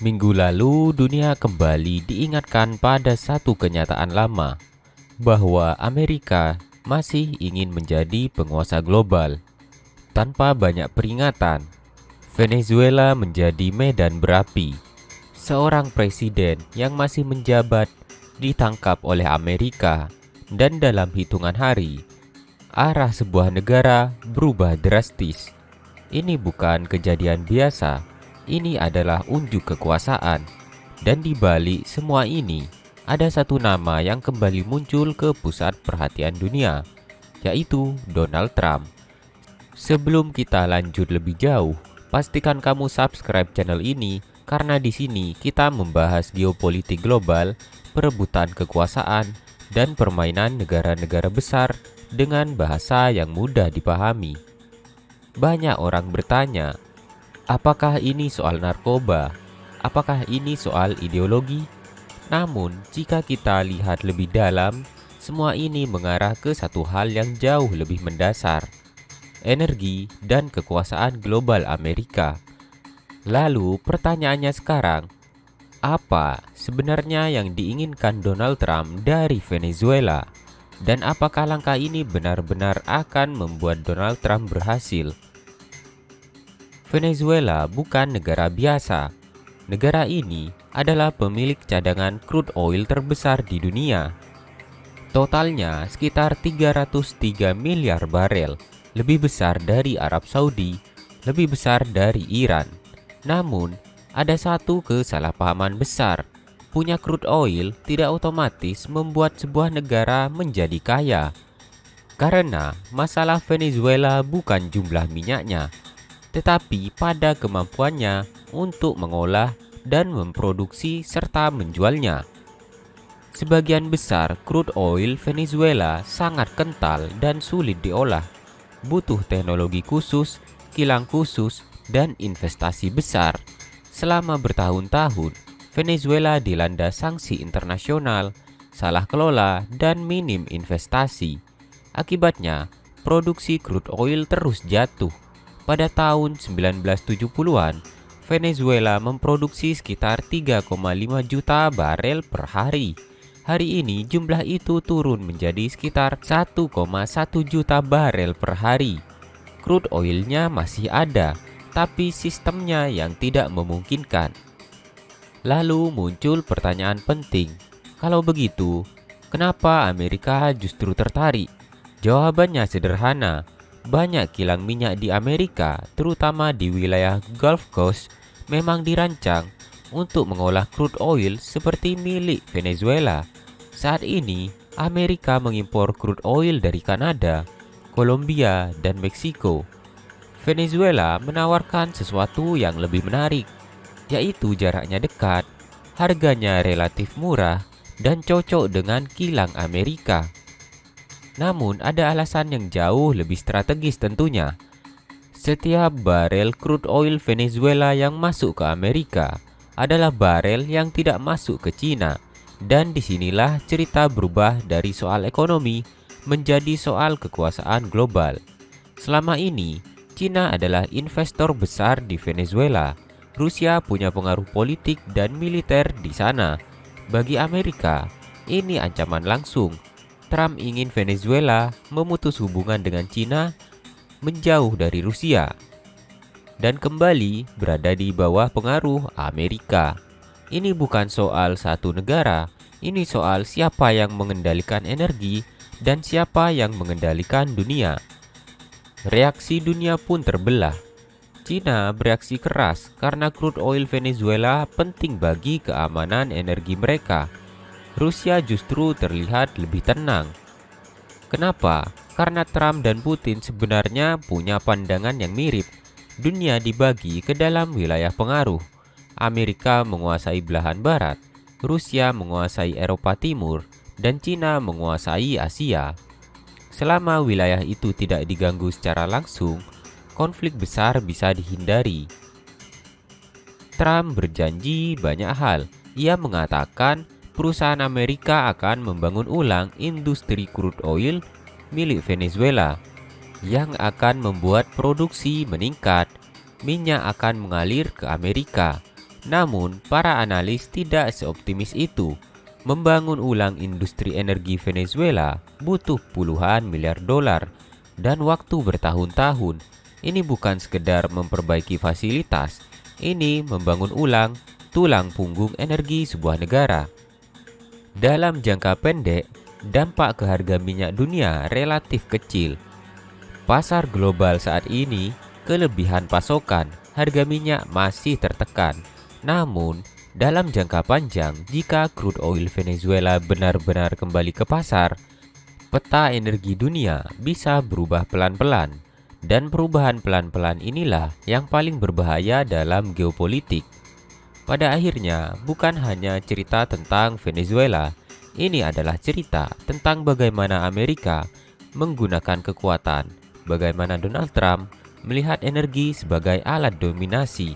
Minggu lalu, dunia kembali diingatkan pada satu kenyataan lama, bahwa Amerika masih ingin menjadi penguasa global. Tanpa banyak peringatan, Venezuela menjadi medan berapi. Seorang presiden yang masih menjabat ditangkap oleh Amerika, dan dalam hitungan hari, arah sebuah negara berubah drastis. Ini bukan kejadian biasa, ini adalah unjuk kekuasaan. Dan di balik semua ini, ada satu nama yang kembali muncul ke pusat perhatian dunia, yaitu Donald Trump. Sebelum kita lanjut lebih jauh, pastikan kamu subscribe channel ini karena di sini kita membahas geopolitik global, perebutan kekuasaan, dan permainan negara-negara besar dengan bahasa yang mudah dipahami. Banyak orang bertanya, apakah ini soal narkoba? Apakah ini soal ideologi? Namun, jika kita lihat lebih dalam, semua ini mengarah ke satu hal yang jauh lebih mendasar: energi dan kekuasaan global Amerika. Lalu, pertanyaannya sekarang, apa sebenarnya yang diinginkan Donald Trump dari Venezuela? Dan apakah langkah ini benar-benar akan membuat Donald Trump berhasil? Venezuela bukan negara biasa. Negara ini adalah pemilik cadangan crude oil terbesar di dunia. Totalnya sekitar 303 miliar barel, lebih besar dari Arab Saudi, lebih besar dari Iran. Namun, ada satu kesalahpahaman besar. Punya crude oil tidak otomatis membuat sebuah negara menjadi kaya. Karena masalah Venezuela bukan jumlah minyaknya, tetapi pada kemampuannya untuk mengolah dan memproduksi serta menjualnya. Sebagian besar crude oil Venezuela sangat kental dan sulit diolah. Butuh teknologi khusus, kilang khusus, dan investasi besar. Selama bertahun-tahun, Venezuela dilanda sanksi internasional, salah kelola, dan minim investasi. Akibatnya, produksi crude oil terus jatuh. Pada tahun 1970-an, Venezuela memproduksi sekitar 3,5 juta barel per hari. Hari ini jumlah itu turun menjadi sekitar 1,1 juta barel per hari. Crude oilnya masih ada, tapi sistemnya yang tidak memungkinkan. Lalu muncul pertanyaan penting, kalau begitu, kenapa Amerika justru tertarik? Jawabannya sederhana, banyak kilang minyak di Amerika, terutama di wilayah Gulf Coast, memang dirancang untuk mengolah crude oil seperti milik Venezuela. Saat ini, Amerika mengimpor crude oil dari Kanada, Kolombia, dan Meksiko. Venezuela menawarkan sesuatu yang lebih menarik, yaitu jaraknya dekat, harganya relatif murah, dan cocok dengan kilang Amerika. Namun ada alasan yang jauh lebih strategis tentunya. Setiap barel crude oil Venezuela yang masuk ke Amerika adalah barel yang tidak masuk ke Cina. Dan disinilah cerita berubah dari soal ekonomi menjadi soal kekuasaan global. Selama ini, Cina adalah investor besar di Venezuela. Rusia punya pengaruh politik dan militer di sana. Bagi Amerika, ini ancaman langsung. Trump ingin Venezuela memutus hubungan dengan Cina, menjauh dari Rusia, dan kembali berada di bawah pengaruh Amerika. Ini bukan soal satu negara, ini soal siapa yang mengendalikan energi dan siapa yang mengendalikan dunia. Reaksi dunia pun terbelah. Cina bereaksi keras karena crude oil Venezuela penting bagi keamanan energi mereka. Rusia justru terlihat lebih tenang. Kenapa? Karena Trump dan Putin sebenarnya punya pandangan yang mirip. Dunia dibagi ke dalam wilayah pengaruh. Amerika menguasai belahan barat, Rusia menguasai Eropa Timur, dan Cina menguasai Asia. Selama wilayah itu tidak diganggu secara langsung, konflik besar bisa dihindari. Trump berjanji banyak hal. Ia mengatakan perusahaan Amerika akan membangun ulang industri crude oil milik Venezuela yang akan membuat produksi meningkat. Minyak akan mengalir ke Amerika. Namun, para analis tidak seoptimis itu. Membangun ulang industri energi Venezuela butuh puluhan miliar dolar dan waktu bertahun-tahun. Ini bukan sekedar memperbaiki fasilitas, ini membangun ulang tulang punggung energi sebuah negara. Dalam jangka pendek, dampak ke harga minyak dunia relatif kecil. Pasar global saat ini kelebihan pasokan, harga minyak masih tertekan. Namun, dalam jangka panjang, jika crude oil Venezuela benar-benar kembali ke pasar, peta energi dunia bisa berubah pelan-pelan. Dan perubahan pelan-pelan inilah yang paling berbahaya dalam geopolitik. Pada akhirnya, bukan hanya cerita tentang Venezuela, ini adalah cerita tentang bagaimana Amerika menggunakan kekuatan, bagaimana Donald Trump melihat energi sebagai alat dominasi,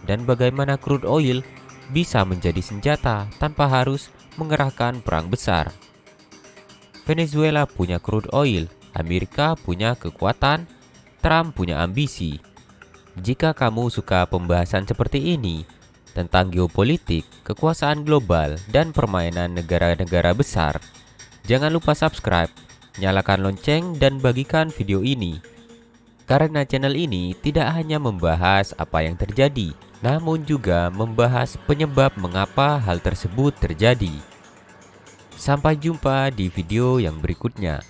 dan bagaimana crude oil bisa menjadi senjata tanpa harus mengerahkan perang besar. Venezuela punya crude oil, Amerika punya kekuatan, Trump punya ambisi. Jika kamu suka pembahasan seperti ini tentang geopolitik, kekuasaan global, dan permainan negara-negara besar, jangan lupa subscribe, nyalakan lonceng, dan bagikan video ini. Karena channel ini tidak hanya membahas apa yang terjadi, namun juga membahas penyebab mengapa hal tersebut terjadi. Sampai jumpa di video yang berikutnya.